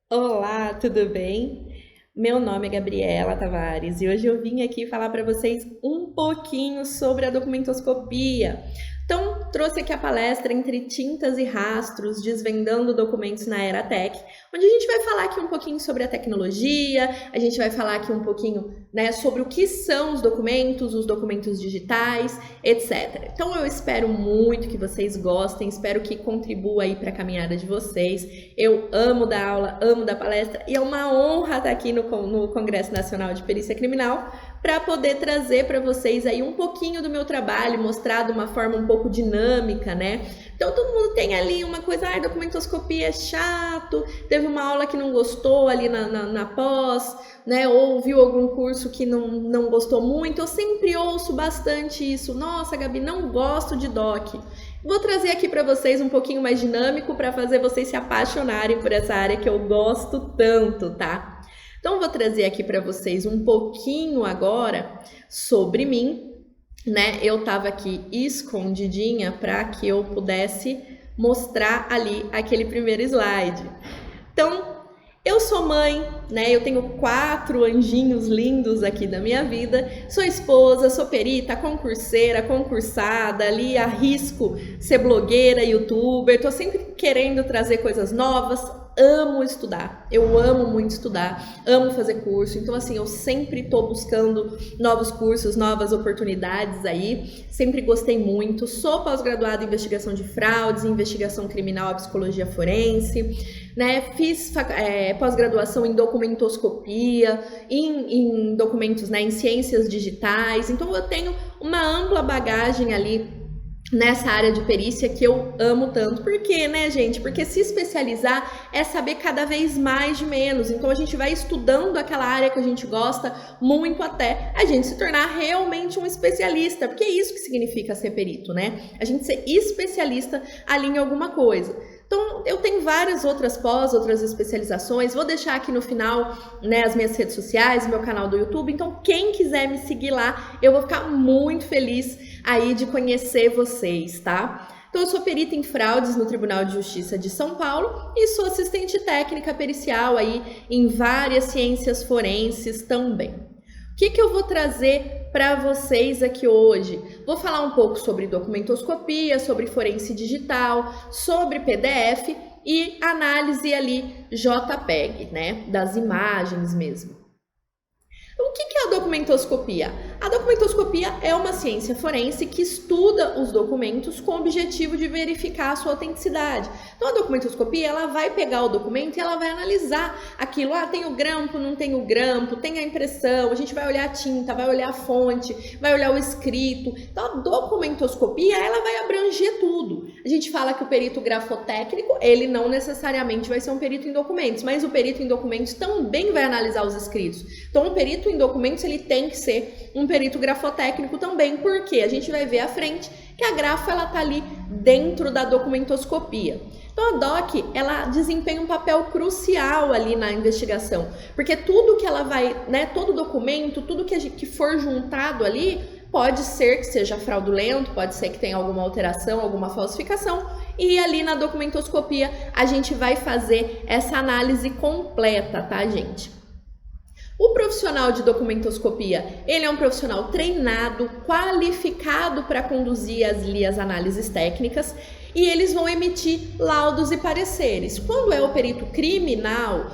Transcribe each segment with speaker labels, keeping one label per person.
Speaker 1: Olá, tudo bem? Meu nome é Gabriela Tavares e hoje eu vim aqui falar para vocês um pouquinho sobre a documentoscopia. Então, trouxe aqui a palestra Entre Tintas e Rastros, Desvendando Documentos na Era Tech, onde a gente vai falar aqui um pouquinho sobre a tecnologia, a gente vai falar aqui um pouquinho, né, sobre o que são os documentos digitais, etc. Então, eu espero muito que vocês gostem, espero que contribua aí para a caminhada de vocês. Eu amo dar aula, amo dar palestra e é uma honra estar aqui no Congresso Nacional de Perícia Criminal para poder trazer para vocês aí um pouquinho do meu trabalho, mostrar de uma forma um pouco dinâmica, né? Então todo mundo tem ali uma coisa, documentoscopia é chato, teve uma aula que não gostou ali na pós, né? Ou viu algum curso que não gostou muito. Eu sempre ouço bastante isso. Nossa, Gabi, não gosto de doc. Vou trazer aqui para vocês um pouquinho mais dinâmico para fazer vocês se apaixonarem por essa área que eu gosto tanto, tá? Então, vou trazer aqui para vocês um pouquinho agora sobre mim, né? Eu tava aqui escondidinha para que eu pudesse mostrar ali aquele primeiro slide. Então, eu sou mãe, né? Eu tenho 4 anjinhos lindos aqui da minha vida. Sou esposa, sou perita, concurseira, concursada, ali arrisco ser blogueira, youtuber. Tô sempre querendo trazer coisas novas. Amo estudar, eu amo muito estudar, amo fazer curso, então assim, eu sempre tô buscando novos cursos, novas oportunidades aí, sempre gostei muito, sou pós-graduada em investigação de fraudes, investigação criminal e psicologia forense, né, fiz pós-graduação em documentoscopia, em documentos, né, em ciências digitais, então eu tenho uma ampla bagagem ali nessa área de perícia que eu amo tanto. Por quê, né, gente? Porque se especializar é saber cada vez mais de menos. Então a gente vai estudando aquela área que a gente gosta muito até a gente se tornar realmente um especialista, porque é isso que significa ser perito, né? A gente ser especialista ali em alguma coisa. Então, eu tenho várias outras pós, outras especializações. Vou deixar aqui no final, né, as minhas redes sociais, meu canal do YouTube. Então, quem quiser me seguir lá, eu vou ficar muito feliz aí de conhecer vocês, tá? Então, eu sou perita em fraudes no Tribunal de Justiça de São Paulo e sou assistente técnica pericial aí em várias ciências forenses também. O que eu vou trazer para vocês aqui hoje? Vou falar um pouco sobre documentoscopia, sobre forense digital, sobre PDF e análise ali JPEG, né, das imagens mesmo. O que é a documentoscopia? A documentoscopia é uma ciência forense que estuda os documentos com o objetivo de verificar a sua autenticidade. Então, a documentoscopia, ela vai pegar o documento e ela vai analisar aquilo. Tem o grampo, não tem o grampo, tem a impressão, a gente vai olhar a tinta, vai olhar a fonte, vai olhar o escrito. Então, a documentoscopia, ela vai abranger tudo. A gente fala que o perito grafotécnico, ele não necessariamente vai ser um perito em documentos, mas o perito em documentos também vai analisar os escritos. Então, o perito em documentos, ele tem que ser um perito grafotécnico também, porque a gente vai ver à frente que a grafo, ela tá ali dentro da documentoscopia. Então, a DOC, ela desempenha um papel crucial ali na investigação, porque tudo que ela vai, né, todo documento, tudo que for juntado ali, pode ser que seja fraudulento, pode ser que tenha alguma alteração, alguma falsificação, e ali na documentoscopia a gente vai fazer essa análise completa, tá, gente? O profissional de documentoscopia, ele é um profissional treinado, qualificado para conduzir as análises técnicas e eles vão emitir laudos e pareceres. Quando é o perito criminal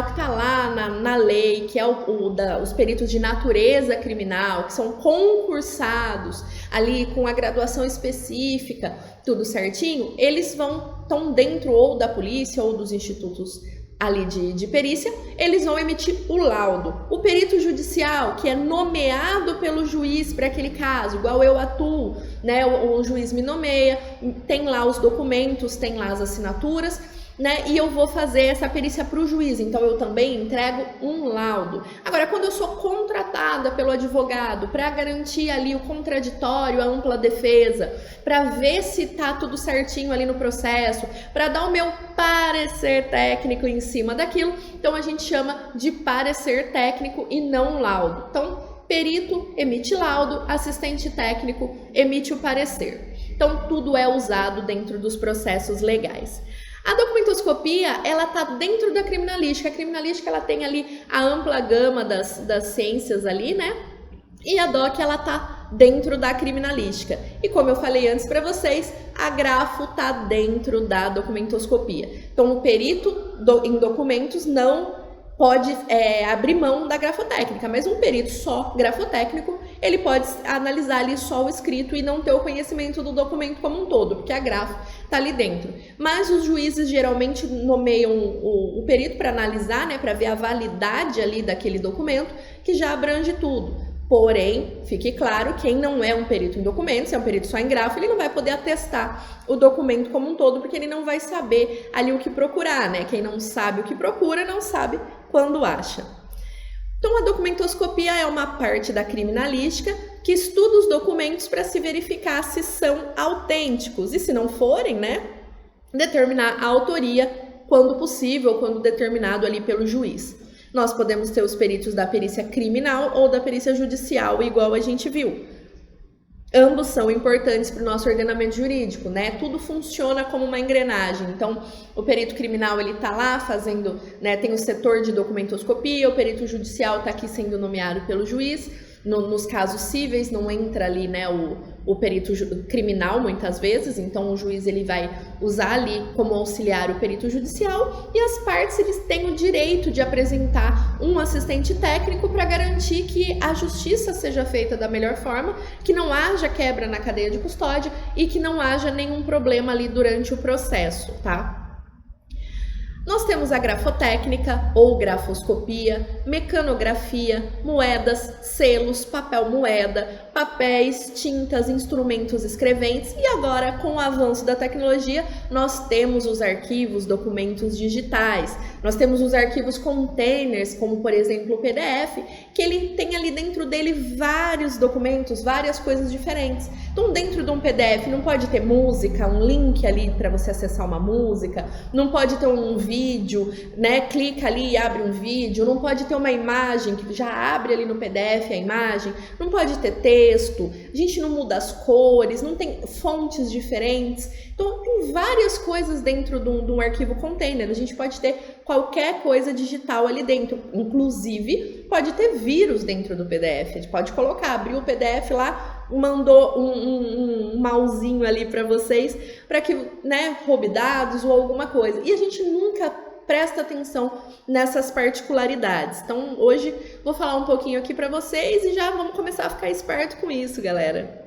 Speaker 1: que está lá na lei, que é os peritos de natureza criminal, que são concursados ali com a graduação específica, tudo certinho, eles estão dentro ou da polícia ou dos institutos ali de perícia, eles vão emitir o laudo. O perito judicial, que é nomeado pelo juiz para aquele caso, igual eu atuo, né? O juiz me nomeia, tem lá os documentos, tem lá as assinaturas, né? E eu vou fazer essa perícia para o juiz, então eu também entrego um laudo. Agora, quando eu sou contratada pelo advogado para garantir ali o contraditório, a ampla defesa, para ver se tá tudo certinho ali no processo, para dar o meu parecer técnico em cima daquilo, então a gente chama de parecer técnico e não laudo. Então, perito emite laudo, assistente técnico emite o parecer. Então, tudo é usado dentro dos processos legais. A documentoscopia, ela tá dentro da criminalística. A criminalística, ela tem ali a ampla gama das ciências ali, né? E a DOC, ela tá dentro da criminalística. E como eu falei antes para vocês, a grafo tá dentro da documentoscopia. Então, o perito em documentos não pode abrir mão da grafotécnica, mas um perito só grafotécnico, ele pode analisar ali só o escrito e não ter o conhecimento do documento como um todo, porque a grafo tá ali dentro. Mas os juízes geralmente nomeiam o perito para analisar, né, para ver a validade ali daquele documento, que já abrange tudo. Porém, fique claro, quem não é um perito em documentos, é um perito só em grafo, ele não vai poder atestar o documento como um todo, porque ele não vai saber ali o que procurar, né? Quem não sabe o que procura, não sabe quando acha. Então, a documentoscopia é uma parte da criminalística que estuda os documentos para se verificar se são autênticos. E se não forem, né, determinar a autoria quando possível, quando determinado ali pelo juiz. Nós podemos ter os peritos da perícia criminal ou da perícia judicial, igual a gente viu. Ambos são importantes para o nosso ordenamento jurídico, né? Tudo funciona como uma engrenagem. Então, o perito criminal, ele tá lá fazendo, né? Tem o setor de documentoscopia, o perito judicial tá aqui sendo nomeado pelo juiz. Nos casos cíveis, não entra ali, né, o perito criminal, muitas vezes. Então, o juiz, ele vai usar ali como auxiliar o perito judicial. E as partes, eles têm o direito de apresentar um assistente técnico para garantir que a justiça seja feita da melhor forma, que não haja quebra na cadeia de custódia e que não haja nenhum problema ali durante o processo, tá? Nós temos a grafotécnica ou grafoscopia, mecanografia, moedas, selos, papel moeda, papéis, tintas, instrumentos escreventes e agora, com o avanço da tecnologia, nós temos os arquivos, documentos digitais. Nós temos os arquivos containers, como por exemplo o PDF, que ele tem ali dentro dele vários documentos, várias coisas diferentes. Então, dentro de um PDF não pode ter música, um link ali para você acessar uma música, não pode ter um vídeo, né? Clica ali e abre um vídeo, não pode ter uma imagem que já abre ali no PDF a imagem, não pode ter texto, a gente não muda as cores, não tem fontes diferentes. Então, tem várias coisas dentro de um arquivo container. A gente pode ter qualquer coisa digital ali dentro. Inclusive, pode ter vírus dentro do PDF. A gente pode colocar, abrir o PDF lá, mandou um mauzinho ali para vocês, para que, né, roube dados ou alguma coisa. E a gente nunca presta atenção nessas particularidades. Então, hoje vou falar um pouquinho aqui para vocês e já vamos começar a ficar esperto com isso, galera.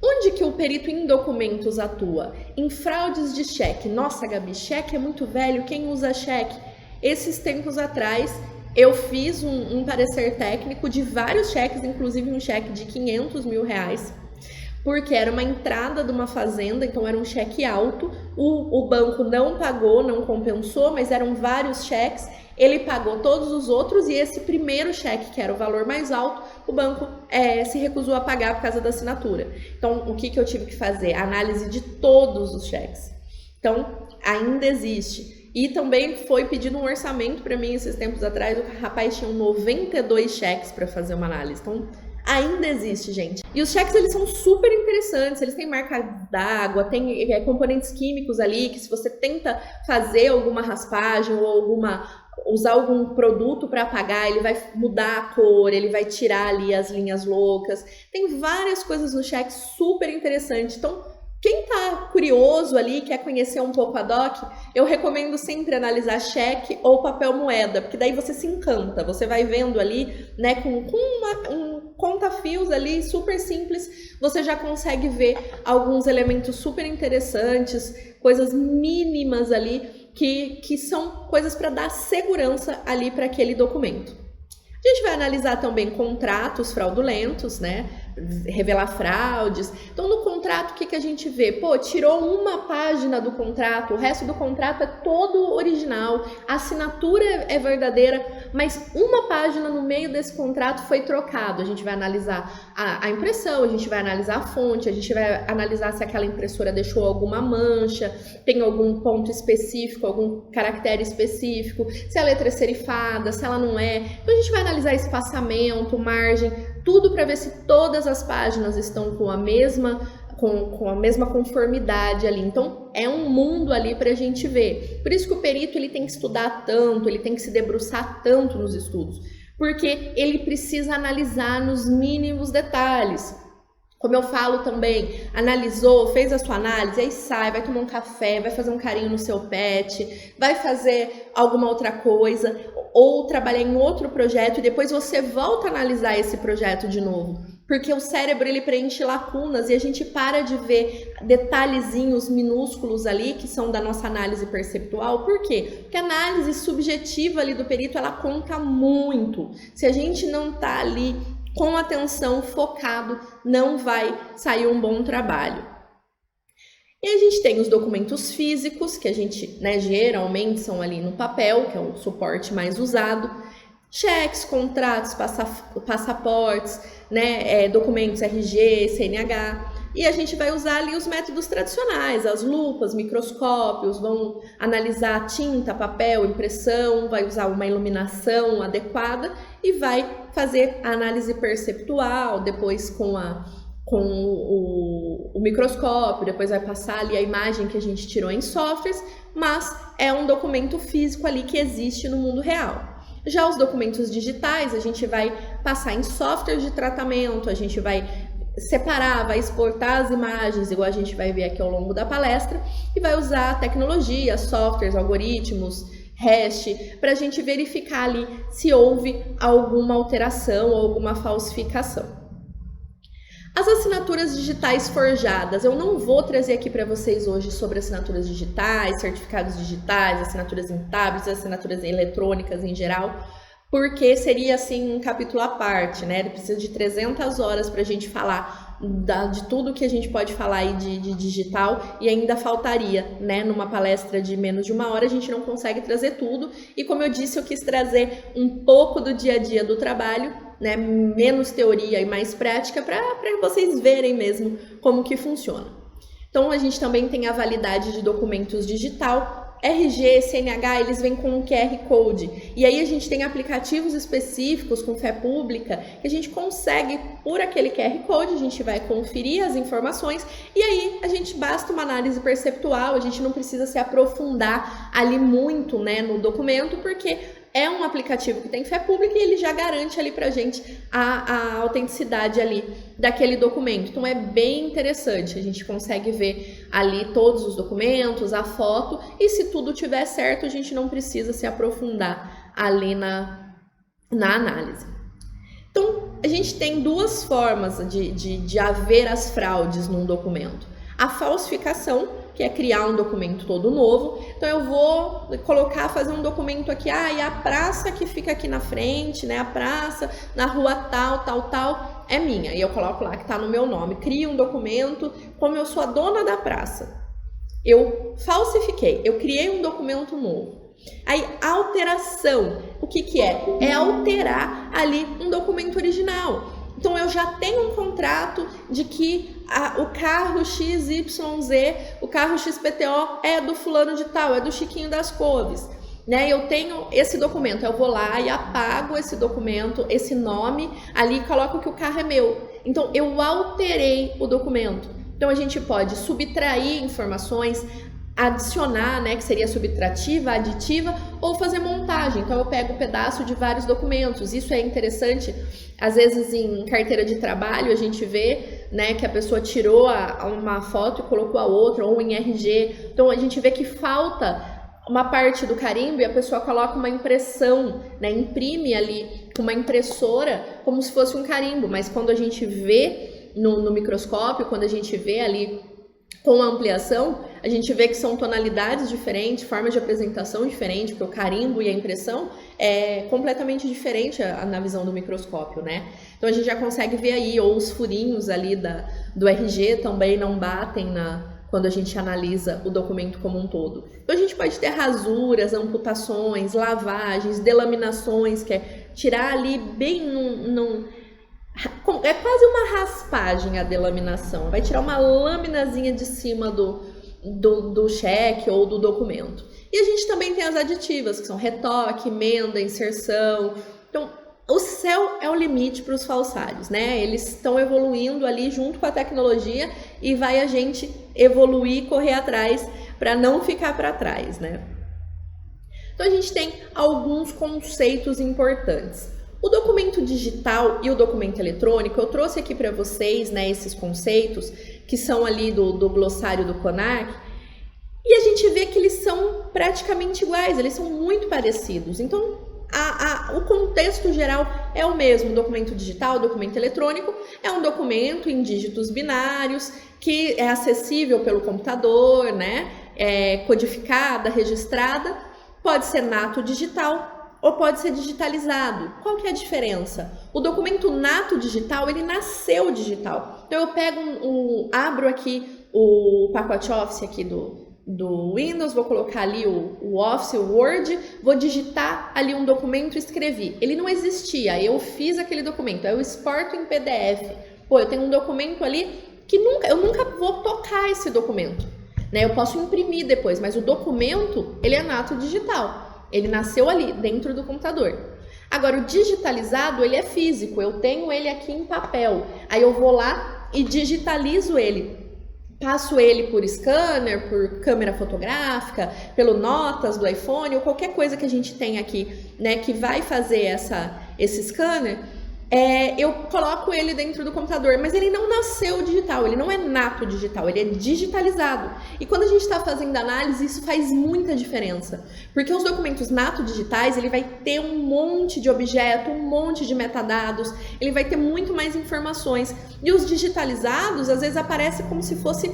Speaker 1: Onde que o perito em documentos atua? Em fraudes de cheque. Nossa, Gabi, cheque é muito velho, quem usa cheque? Esses tempos atrás, eu fiz um parecer técnico de vários cheques, inclusive um cheque de 500 mil reais, porque era uma entrada de uma fazenda, então era um cheque alto, o banco não pagou, não compensou, mas eram vários cheques, ele pagou todos os outros e esse primeiro cheque, que era o valor mais alto, o banco se recusou a pagar por causa da assinatura. Então, o que eu tive que fazer? Análise de todos os cheques. Então, ainda existe. E também foi pedido um orçamento para mim esses tempos atrás, o rapaz tinha 92 cheques para fazer uma análise. Então, ainda existe, gente. E os cheques, eles são super interessantes, eles têm marca d'água, tem componentes químicos ali, que se você tenta fazer alguma raspagem ou usar algum produto para apagar, ele vai mudar a cor, ele vai tirar ali as linhas loucas. Tem várias coisas no cheque super interessantes. Então, quem tá curioso ali, quer conhecer um pouco a DOC, eu recomendo sempre analisar cheque ou papel moeda, porque daí você se encanta, você vai vendo ali, né, com um conta-fios ali, super simples, você já consegue ver alguns elementos super interessantes, coisas mínimas ali, que são coisas para dar segurança ali para aquele documento. A gente vai analisar também contratos fraudulentos, né? Revelar fraudes. Então, no contrato, o que a gente vê? Pô, tirou uma página do contrato, o resto do contrato é todo original, a assinatura é verdadeira, mas uma página no meio desse contrato foi trocado. A gente vai analisar a impressão, a gente vai analisar a fonte, a gente vai analisar se aquela impressora deixou alguma mancha, tem algum ponto específico, algum caractere específico, se a letra é serifada, se ela não é. Então, a gente vai analisar espaçamento, margem, tudo para ver se todas as páginas estão com a mesma conformidade ali. Então, é um mundo ali para a gente ver. Por isso que o perito ele tem que estudar tanto, ele tem que se debruçar tanto nos estudos, porque ele precisa analisar nos mínimos detalhes. Como eu falo também, analisou, fez a sua análise, aí sai, vai tomar um café, vai fazer um carinho no seu pet, vai fazer alguma outra coisa, ou trabalhar em outro projeto e depois você volta a analisar esse projeto de novo. Porque o cérebro ele preenche lacunas e a gente para de ver detalhezinhos minúsculos ali que são da nossa análise perceptual. Por quê? Porque a análise subjetiva ali do perito ela conta muito. Se a gente não tá ali com atenção, focado, não vai sair um bom trabalho. E a gente tem os documentos físicos, que a gente, geralmente são ali no papel, que é o suporte mais usado. Cheques, contratos, passaportes, documentos RG, CNH. E a gente vai usar ali os métodos tradicionais, as lupas, microscópios, vão analisar a tinta, papel, impressão, vai usar uma iluminação adequada e vai fazer a análise perceptual, depois com o microscópio, depois vai passar ali a imagem que a gente tirou em softwares, mas é um documento físico ali que existe no mundo real. Já os documentos digitais, a gente vai passar em software de tratamento, a gente vai separar, vai exportar as imagens, igual a gente vai ver aqui ao longo da palestra, e vai usar tecnologia, softwares, algoritmos, hash, para a gente verificar ali se houve alguma alteração ou alguma falsificação. As assinaturas digitais forjadas, eu não vou trazer aqui para vocês hoje sobre assinaturas digitais, certificados digitais, assinaturas em tablets, assinaturas eletrônicas em geral, porque seria assim um capítulo à parte, Ele precisa de 300 horas para a gente falar de tudo que a gente pode falar aí de digital e ainda faltaria, Numa palestra de menos de 1 hora a gente não consegue trazer tudo e como eu disse, eu quis trazer um pouco do dia a dia do trabalho, menos teoria e mais prática para vocês verem mesmo como que funciona. Então a gente também tem a validade de documentos digital, RG, CNH, eles vêm com um QR Code. E aí a gente tem aplicativos específicos com fé pública que a gente consegue, por aquele QR Code, a gente vai conferir as informações e aí a gente basta uma análise perceptual, a gente não precisa se aprofundar ali muito, no documento, porque é um aplicativo que tem fé pública e ele já garante ali pra gente a autenticidade ali daquele documento. Então é bem interessante, a gente consegue ver ali todos os documentos, a foto, e se tudo tiver certo, a gente não precisa se aprofundar ali na análise. Então, a gente tem duas formas de haver as fraudes num documento. A falsificação, que é criar um documento todo novo. Então eu vou fazer um documento aqui, e a praça que fica aqui na frente, a praça na rua tal, é minha. E eu coloco lá que tá no meu nome. Crio um documento, como eu sou a dona da praça. Eu falsifiquei, eu criei um documento novo. Aí, alteração, o que é? É alterar ali um documento original. Então, eu já tenho um contrato de que o carro XYZ, o carro XPTO é do fulano de tal, é do Chiquinho das Couves. Eu tenho esse documento, eu vou lá e apago esse documento, esse nome, ali coloco que o carro é meu. Então, eu alterei o documento. Então, a gente pode subtrair informações, adicionar, que seria subtrativa, aditiva, ou fazer montagem. Então eu pego um pedaço de vários documentos. Isso é interessante. Às vezes em carteira de trabalho a gente vê, que a pessoa tirou uma foto e colocou a outra, ou em RG. Então a gente vê que falta uma parte do carimbo e a pessoa coloca uma impressão, imprime ali com uma impressora como se fosse um carimbo. Mas quando a gente vê no microscópio, quando a gente vê ali com a ampliação, a gente vê que são tonalidades diferentes, formas de apresentação diferentes, porque o carimbo e a impressão é completamente diferente na visão do microscópio, Então a gente já consegue ver aí, ou os furinhos ali do RG também não batem quando a gente analisa o documento como um todo. Então a gente pode ter rasuras, amputações, lavagens, delaminações, que é tirar ali bem é quase uma raspagem a delaminação. Vai tirar uma laminazinha de cima do cheque ou do documento. E a gente também tem as aditivas, que são retoque, emenda, inserção. Então, o céu é o limite para os falsários, Eles estão evoluindo ali junto com a tecnologia e vai a gente evoluir, correr atrás para não ficar para trás, né? Então a gente tem alguns conceitos importantes. O documento digital e o documento eletrônico, eu trouxe aqui para vocês, né, esses conceitos que são ali do glossário do CONAC, e a gente vê que eles são praticamente iguais, eles são muito parecidos. Então, o contexto geral é o mesmo. O documento digital, o documento eletrônico, é um documento em dígitos binários que é acessível pelo computador, né, é codificada, registrada, pode ser nato digital ou pode ser digitalizado. Qual que é a diferença? O documento nato digital, ele nasceu digital. Então eu pego abro aqui o pacote Office aqui do Windows, vou colocar ali o Office, o Word, vou digitar ali um documento e escrevi. Ele não existia, eu fiz aquele documento, eu exporto em PDF. Pô, eu tenho um documento ali que eu nunca vou tocar esse documento, né? Eu posso imprimir depois, mas o documento, ele é nato digital. Ele nasceu ali, dentro do computador. Agora, o digitalizado, ele é físico. Eu tenho ele aqui em papel. Aí eu vou lá e digitalizo ele. Passo ele por scanner, por câmera fotográfica, pelo Notas do iPhone, ou qualquer coisa que a gente tem aqui, né, que vai fazer esse scanner. Eu coloco ele dentro do computador, mas ele não nasceu digital, ele não é nato digital, ele é digitalizado. E quando a gente está fazendo análise, isso faz muita diferença, porque os documentos nato digitais, ele vai ter um monte de objeto, um monte de metadados, ele vai ter muito mais informações. E os digitalizados, às vezes, aparece como se fosse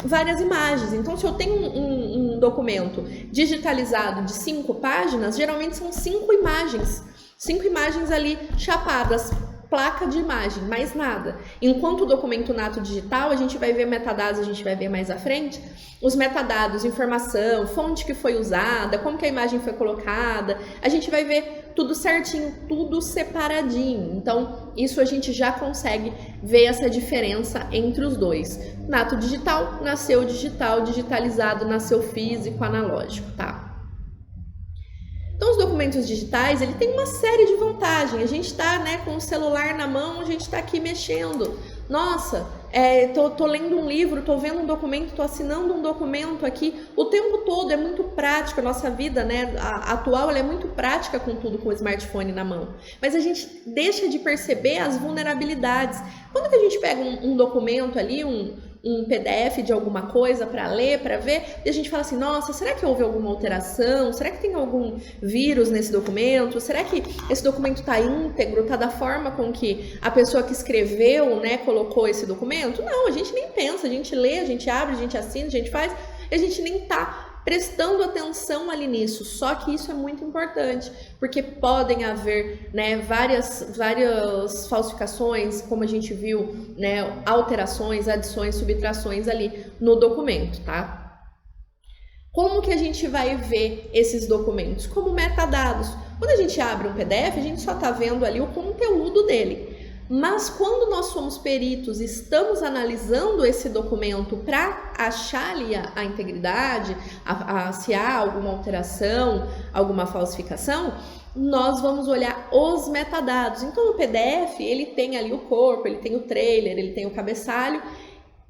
Speaker 1: várias imagens. Então, se eu tenho um documento digitalizado de 5 páginas, geralmente são 5 imagens. 5 imagens ali chapadas, placa de imagem, mais nada. Enquanto o documento nato digital, a gente vai ver metadados, a gente vai ver mais à frente, os metadados, informação, fonte que foi usada, como que a imagem foi colocada, a gente vai ver tudo certinho, tudo separadinho. Então, isso a gente já consegue ver essa diferença entre os dois. Nato digital, nasceu digital, digitalizado, nasceu físico, analógico, tá? Então, os documentos digitais, ele tem uma série de vantagens. A gente está, né, com o celular na mão, a gente está aqui mexendo. Nossa, tô lendo um livro, tô vendo um documento, tô assinando um documento aqui. O tempo todo é muito prático. A nossa vida, né, atual, ela é muito prática com tudo com o smartphone na mão. Mas a gente deixa de perceber as vulnerabilidades. Quando que a gente pega um documento ali, um PDF de alguma coisa para ler, para ver, e a gente fala assim, nossa, será que houve alguma alteração? Será que tem algum vírus nesse documento? Será que esse documento está íntegro, está da forma com que a pessoa que escreveu, né, colocou esse documento? Não, a gente nem pensa, a gente lê, a gente abre, a gente assina, a gente faz, e a gente nem está prestando atenção ali nisso. Só que isso é muito importante, porque podem haver, né, várias falsificações, como a gente viu, né, alterações, adições, subtrações ali no documento, tá? Como que a gente vai ver esses documentos? Como metadados. Quando a gente abre um PDF, a gente só está vendo ali o conteúdo dele. Mas quando nós somos peritos, estamos analisando esse documento para achar ali a integridade, se há alguma alteração, alguma falsificação, nós vamos olhar os metadados. Então o PDF, ele tem ali o corpo, ele tem o trailer, ele tem o cabeçalho,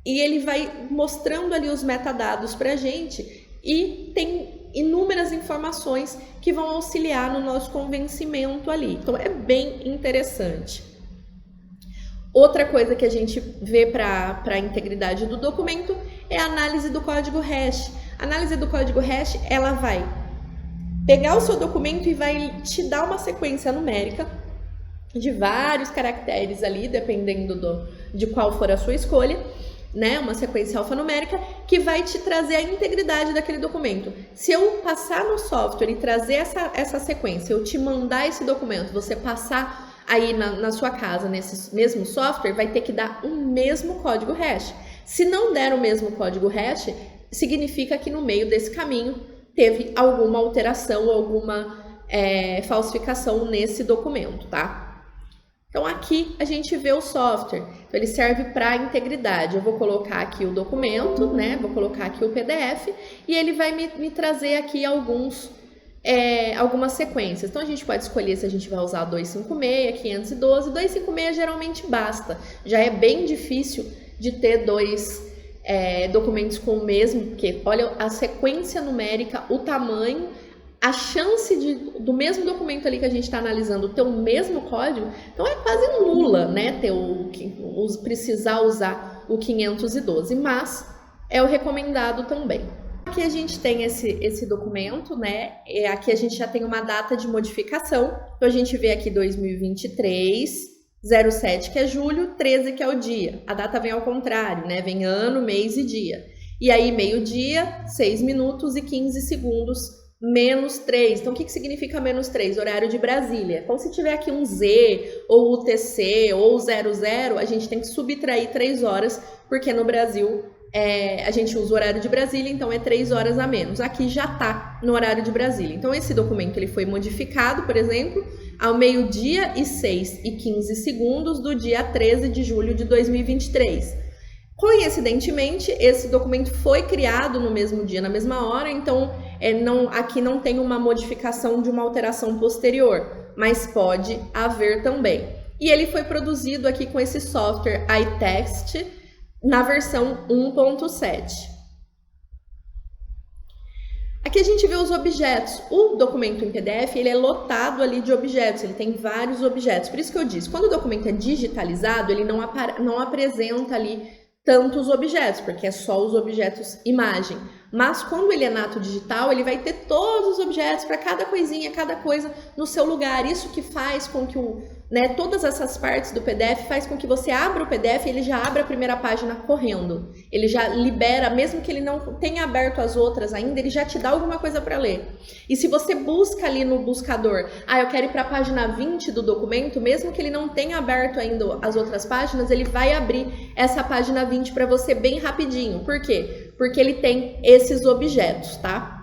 Speaker 1: e ele vai mostrando ali os metadados para a gente, e tem inúmeras informações que vão auxiliar no nosso convencimento ali. Então é bem interessante. Outra coisa que a gente vê para a integridade do documento é a análise do código hash. A análise do código hash, ela vai pegar o seu documento e vai te dar uma sequência numérica de vários caracteres ali, dependendo de qual for a sua escolha, né? Uma sequência alfanumérica que vai te trazer a integridade daquele documento. Se eu passar no software e trazer essa sequência, eu te mandar esse documento, você passar aí na sua casa, nesse mesmo software, vai ter que dar o mesmo código hash. Se não der o mesmo código hash, significa que no meio desse caminho teve alguma alteração, alguma falsificação nesse documento, tá? Então aqui a gente vê o software, então ele serve para integridade. Eu vou colocar aqui o documento, né? Vou colocar aqui o PDF e ele vai me trazer aqui algumas sequências. Então a gente pode escolher se a gente vai usar 256, 512, 256 geralmente basta. Já é bem difícil de ter dois documentos com o mesmo, porque olha a sequência numérica, o tamanho, a chance do mesmo documento ali que a gente está analisando ter o mesmo código, então é quase nula, né, precisar usar o 512, mas é o recomendado também. Aqui a gente tem esse documento, né, aqui a gente já tem uma data de modificação, então a gente vê aqui 2023, 07 que é julho, 13 que é o dia, a data vem ao contrário, né, vem ano, mês e dia, e aí meio-dia, 6 minutos e 15 segundos, menos 3. Então, o que significa menos 3? Horário de Brasília. Então, se tiver aqui um Z, ou UTC, ou 00, a gente tem que subtrair 3 horas, porque no Brasil a gente usa o horário de Brasília, então é 3 horas a menos. Aqui já está no horário de Brasília. Então, esse documento ele foi modificado, por exemplo, ao meio-dia e 6 e 15 segundos do dia 13 de julho de 2023. Coincidentemente, esse documento foi criado no mesmo dia, na mesma hora, então aqui não tem uma modificação de uma alteração posterior, mas pode haver também. E ele foi produzido aqui com esse software iText na versão 1.7. Aqui a gente vê os objetos. O documento em PDF, ele é lotado ali de objetos, ele tem vários objetos. Por isso que eu disse, quando o documento é digitalizado, ele não apresenta ali tantos objetos, porque é só os objetos imagem. Mas quando ele é nato digital, ele vai ter todos os objetos para cada coisinha, cada coisa no seu lugar. Isso que faz com que todas essas partes do PDF faz com que você abra o PDF e ele já abra a primeira página correndo. Ele já libera, mesmo que ele não tenha aberto as outras ainda, ele já te dá alguma coisa para ler. E se você busca ali no buscador, eu quero ir para a página 20 do documento, mesmo que ele não tenha aberto ainda as outras páginas, ele vai abrir essa página 20 para você bem rapidinho. Por quê? Porque ele tem esses objetos, tá?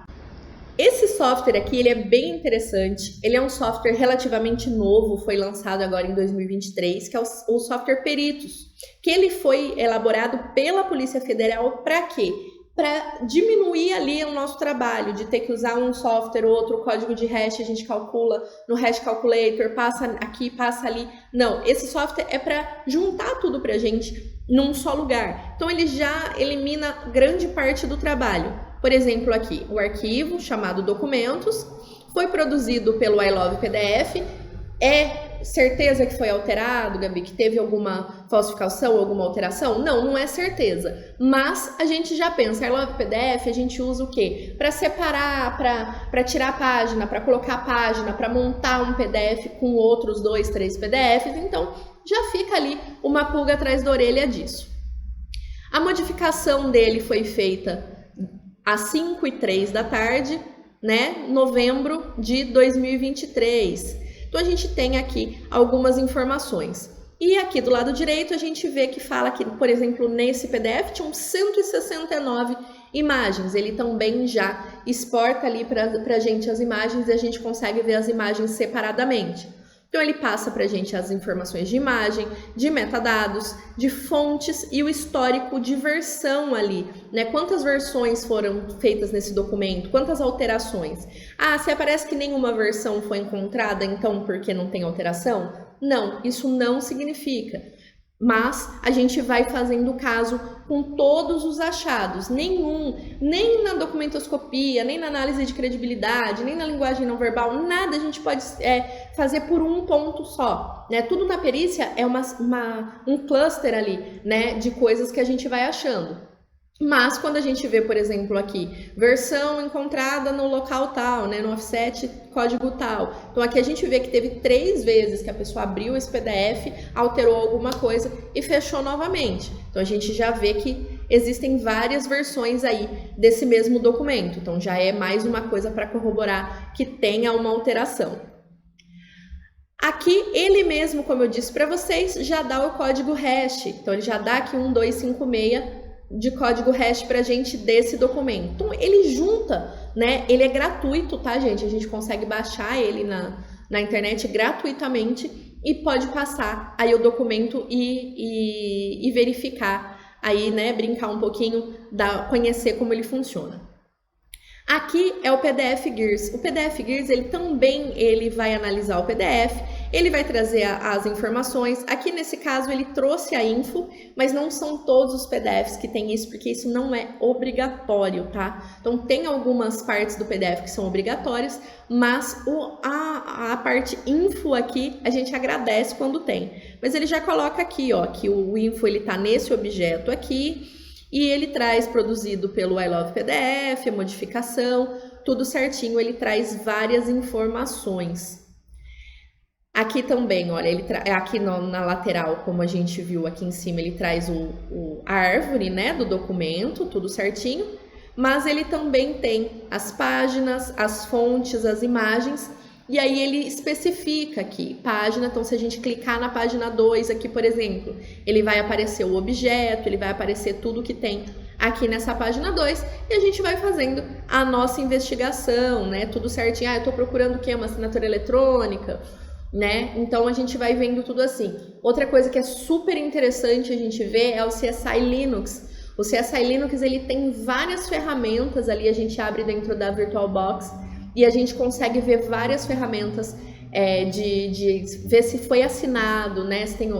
Speaker 1: Esse software aqui, ele é bem interessante, ele é um software relativamente novo, foi lançado agora em 2023, que é o software Peritos, que ele foi elaborado pela Polícia Federal para quê? Para diminuir ali o nosso trabalho, de ter que usar um software ou outro, código de hash, a gente calcula no Hash Calculator, passa aqui, passa ali. Não, esse software é para juntar tudo pra gente num só lugar. Então ele já elimina grande parte do trabalho. Por exemplo, aqui, o arquivo chamado documentos, foi produzido pelo I Love PDF, certeza que foi alterado, Gabi, que teve alguma falsificação, alguma alteração? Não, não é certeza. Mas a gente já pensa, I Love PDF, a gente usa o quê? Para separar, para tirar a página, para colocar a página, para montar um PDF com outros 2, 3 PDFs. Então, já fica ali uma pulga atrás da orelha disso. A modificação dele foi feita às 5h03 da tarde, né? Novembro de 2023. Então, a gente tem aqui algumas informações. E aqui do lado direito, a gente vê que fala que, por exemplo, nesse PDF tinham 169 imagens. Ele também já exporta ali para a gente as imagens e a gente consegue ver as imagens separadamente. Então, ele passa para a gente as informações de imagem, de metadados, de fontes e o histórico de versão ali, né? Quantas versões foram feitas nesse documento, quantas alterações. Se aparece que nenhuma versão foi encontrada, então por que não tem alteração? Não, isso não significa. Mas a gente vai fazendo caso com todos os achados, nem na documentoscopia, nem na análise de credibilidade, nem na linguagem não verbal, nada a gente pode fazer por um ponto só, né? Tudo na perícia é um cluster ali, né, de coisas que a gente vai achando. Mas quando a gente vê, por exemplo, aqui, versão encontrada no local tal, né, no offset código tal. Então aqui a gente vê que teve 3 vezes que a pessoa abriu esse PDF, alterou alguma coisa e fechou novamente. Então a gente já vê que existem várias versões aí desse mesmo documento. Então já é mais uma coisa para corroborar que tenha uma alteração. Aqui ele mesmo, como eu disse para vocês, já dá o código hash. Então ele já dá aqui 1256 de código hash pra gente desse documento. Então, ele junta, né? Ele é gratuito, tá, gente? A gente consegue baixar ele na internet gratuitamente e pode passar aí o documento e verificar aí, né? Brincar um pouquinho, conhecer como ele funciona. Aqui é o PDF Gears. O PDF Gears, ele vai analisar o PDF, Ele vai trazer as informações. Aqui nesse caso ele trouxe a info, mas não são todos os PDFs que tem isso, porque isso não é obrigatório, tá? Então tem algumas partes do PDF que são obrigatórias, mas a parte info aqui a gente agradece quando tem. Mas ele já coloca aqui, ó, que o info ele tá nesse objeto aqui e ele traz produzido pelo I Love PDF, a modificação, tudo certinho, ele traz várias informações. Aqui também, olha, aqui na lateral, como a gente viu aqui em cima, ele traz a árvore, né, do documento, tudo certinho, mas ele também tem as páginas, as fontes, as imagens, e aí ele especifica aqui, página, então se a gente clicar na página 2 aqui, por exemplo, ele vai aparecer o objeto, ele vai aparecer tudo que tem aqui nessa página 2, e a gente vai fazendo a nossa investigação, né, tudo certinho. Ah, eu tô procurando o quê? Uma assinatura eletrônica, né? Então a gente vai vendo tudo assim. Outra coisa que é super interessante a gente ver é o CSI Linux. O CSI Linux ele tem várias ferramentas ali, a gente abre dentro da VirtualBox e a gente consegue ver várias ferramentas de ver se foi assinado, né? Se tem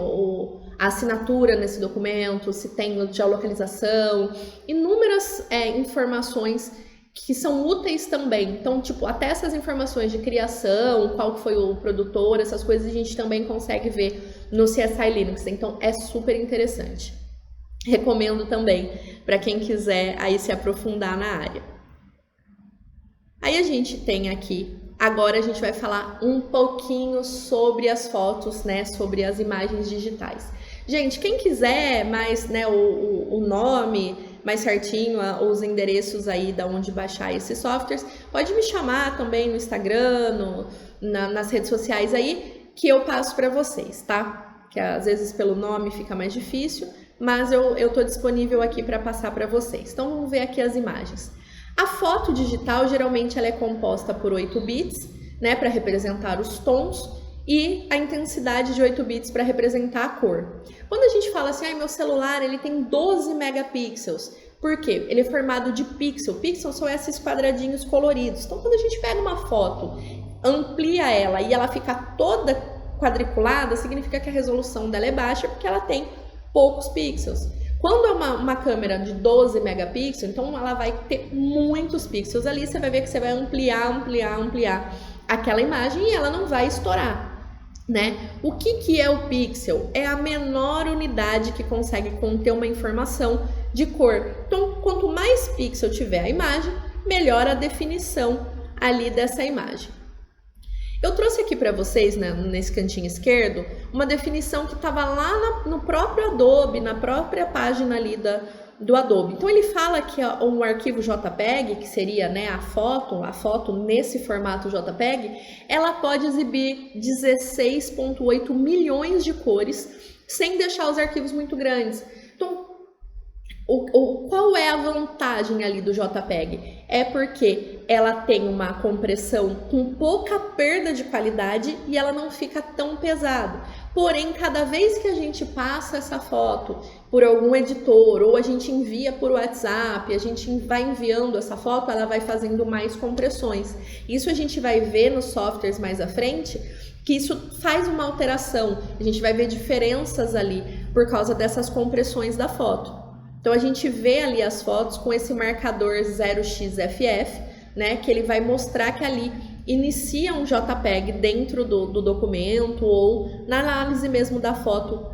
Speaker 1: a assinatura nesse documento, se tem geolocalização, inúmeras informações que são úteis também. Então, tipo, até essas informações de criação, qual foi o produtor, essas coisas a gente também consegue ver no CSI Linux. Então, é super interessante. Recomendo também para quem quiser aí se aprofundar na área. Aí a gente tem aqui, agora a gente vai falar um pouquinho sobre as fotos, né, sobre as imagens digitais. Gente, quem quiser mais, né, o nome mais certinho, os endereços aí da onde baixar esses softwares, pode me chamar também no Instagram, nas redes sociais aí, que eu passo para vocês, tá? Que às vezes pelo nome fica mais difícil, mas eu tô disponível aqui para passar para vocês. Então vamos ver aqui as imagens. A foto digital geralmente ela é composta por 8 bits, né, para representar os tons, e a intensidade de 8 bits para representar a cor. Quando a gente fala assim, meu celular ele tem 12 megapixels, por quê? Ele é formado de pixel. Pixels são esses quadradinhos coloridos. Então, quando a gente pega uma foto, amplia ela e ela fica toda quadriculada, significa que a resolução dela é baixa porque ela tem poucos pixels. Quando é uma câmera de 12 megapixels, então ela vai ter muitos pixels ali, você vai ver que você vai ampliar aquela imagem e ela não vai estourar, né? O que é o pixel? É a menor unidade que consegue conter uma informação de cor. Então, quanto mais pixel tiver a imagem, melhor a definição ali dessa imagem. Eu trouxe aqui para vocês, né, nesse cantinho esquerdo, uma definição que estava lá no próprio Adobe, na própria página ali do Adobe. Então ele fala que um arquivo JPEG, que seria, né, a foto nesse formato JPEG, ela pode exibir 16,8 milhões de cores sem deixar os arquivos muito grandes. Então, qual é a vantagem ali do JPEG? É porque ela tem uma compressão com pouca perda de qualidade e ela não fica tão pesada. Porém, cada vez que a gente passa essa foto por algum editor ou a gente envia por WhatsApp, a gente vai enviando essa foto, ela vai fazendo mais compressões. Isso a gente vai ver nos softwares mais à frente, que isso faz uma alteração. A gente vai ver diferenças ali por causa dessas compressões da foto. Então a gente vê ali as fotos com esse marcador 0xFF, né, que ele vai mostrar que ali inicia um JPEG dentro do documento ou na análise mesmo da foto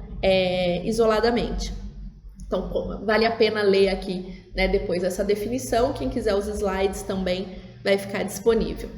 Speaker 1: isoladamente. Então vale a pena ler aqui, né, depois essa definição. Quem quiser os slides também vai ficar disponível.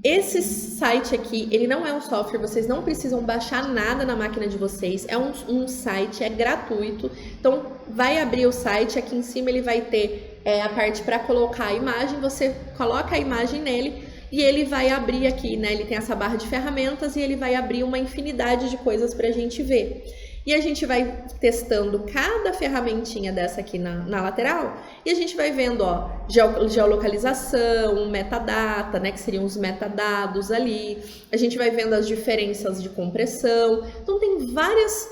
Speaker 1: Esse site aqui, ele não é um software, vocês não precisam baixar nada na máquina de vocês, é um site, é gratuito. Então, vai abrir o site, aqui em cima ele vai ter a parte para colocar a imagem, você coloca a imagem nele e ele vai abrir aqui, né? Ele tem essa barra de ferramentas e ele vai abrir uma infinidade de coisas para a gente ver. E a gente vai testando cada ferramentinha dessa aqui na lateral e a gente vai vendo, ó, geolocalização, metadata, né, que seriam os metadados ali. A gente vai vendo as diferenças de compressão. Então tem várias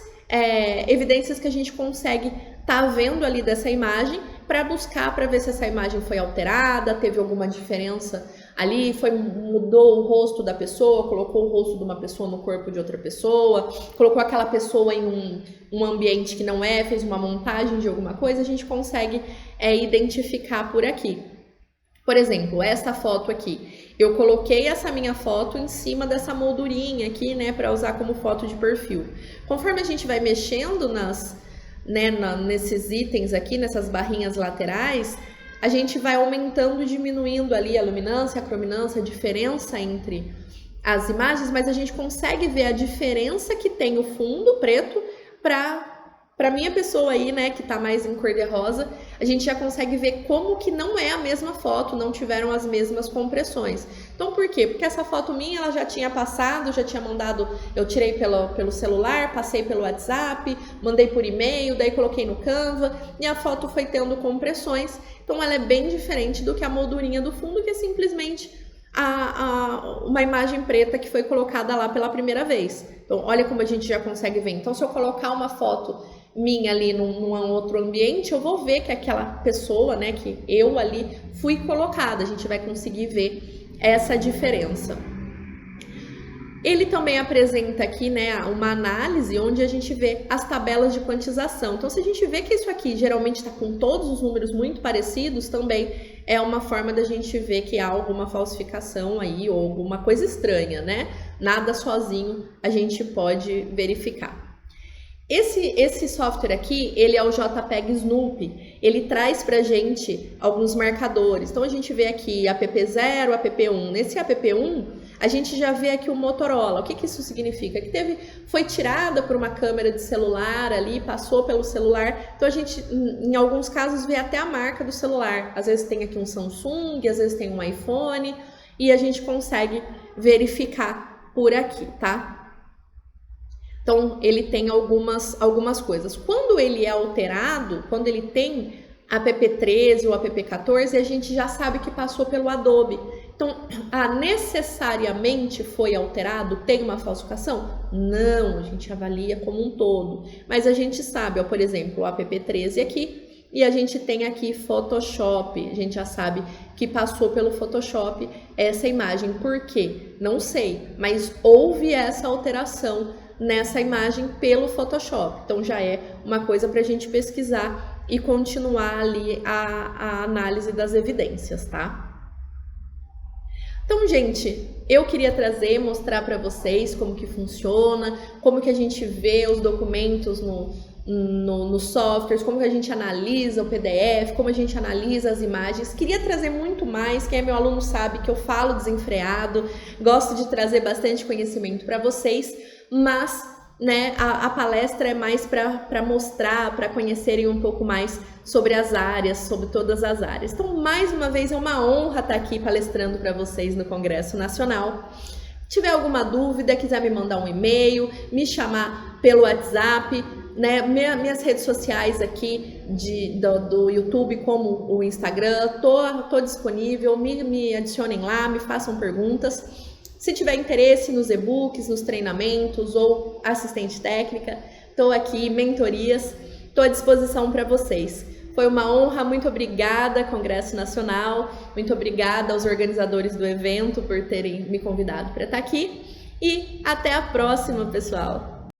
Speaker 1: evidências que a gente consegue estar vendo ali dessa imagem para buscar, para ver se essa imagem foi alterada, teve alguma diferença ali mudou o rosto da pessoa, colocou o rosto de uma pessoa no corpo de outra pessoa, colocou aquela pessoa em um ambiente que não é, fez uma montagem de alguma coisa, a gente consegue identificar por aqui. Por exemplo, essa foto aqui, eu coloquei essa minha foto em cima dessa moldurinha aqui, né, para usar como foto de perfil. Conforme a gente vai mexendo nesses itens aqui, nessas barrinhas laterais, a gente vai aumentando e diminuindo ali a luminância, a crominância, a diferença entre as imagens, mas a gente consegue ver a diferença que tem o fundo preto para minha pessoa aí, né, que tá mais em cor de rosa, a gente já consegue ver como que não é a mesma foto, não tiveram as mesmas compressões. Então, por quê? Porque essa foto minha, ela já tinha passado, já tinha mandado, eu tirei pelo celular, passei pelo WhatsApp, mandei por e-mail, daí coloquei no Canva, e a foto foi tendo compressões. Então, ela é bem diferente do que a moldurinha do fundo, que é simplesmente uma imagem preta que foi colocada lá pela primeira vez. Então, olha como a gente já consegue ver. Então, se eu colocar uma foto minha ali num outro ambiente, eu vou ver que aquela pessoa, né, que eu ali fui colocada. A gente vai conseguir ver essa diferença. Ele também apresenta aqui, né, uma análise onde a gente vê as tabelas de quantização. Então, se a gente vê que isso aqui geralmente está com todos os números muito parecidos, também é uma forma da gente ver que há alguma falsificação aí ou alguma coisa estranha, né? Nada sozinho a gente pode verificar. Esse software aqui, ele é o JPEG Snoopy, ele traz pra gente alguns marcadores. Então, a gente vê aqui app0, app1. Nesse app1, a gente já vê aqui o Motorola. O que que isso significa? Que foi tirada por uma câmera de celular ali, passou pelo celular. Então, a gente, em alguns casos, vê até a marca do celular. Às vezes tem aqui um Samsung, às vezes tem um iPhone, e a gente consegue verificar por aqui, tá? Então, ele tem algumas coisas. Quando ele é alterado, quando ele tem app13 ou app14, a gente já sabe que passou pelo Adobe. Então, necessariamente foi alterado? Tem uma falsificação? Não, a gente avalia como um todo. Mas a gente sabe, ó, por exemplo, o app13 aqui, e a gente tem aqui Photoshop. A gente já sabe que passou pelo Photoshop essa imagem. Por quê? Não sei, mas houve essa alteração nessa imagem pelo Photoshop. Então já é uma coisa para a gente pesquisar e continuar ali a análise das evidências, tá? Então, gente, eu queria mostrar para vocês como que funciona, como que a gente vê os documentos nos softwares, como que a gente analisa o PDF, como a gente analisa as imagens. Queria trazer muito mais, quem é meu aluno sabe que eu falo desenfreado, gosto de trazer bastante conhecimento para vocês, mas, né, a palestra é mais para mostrar, para conhecerem um pouco mais sobre as áreas, sobre todas as áreas. Então, mais uma vez, é uma honra estar aqui palestrando para vocês no Congresso Nacional. Se tiver alguma dúvida, quiser me mandar um e-mail, me chamar pelo WhatsApp, né, minhas redes sociais aqui do YouTube, como o Instagram, tô disponível, me adicionem lá, me façam perguntas. Se tiver interesse nos e-books, nos treinamentos ou assistente técnica, estou aqui, mentorias, estou à disposição para vocês. Foi uma honra, muito obrigada, Congresso Nacional, muito obrigada aos organizadores do evento por terem me convidado para estar aqui e até a próxima, pessoal!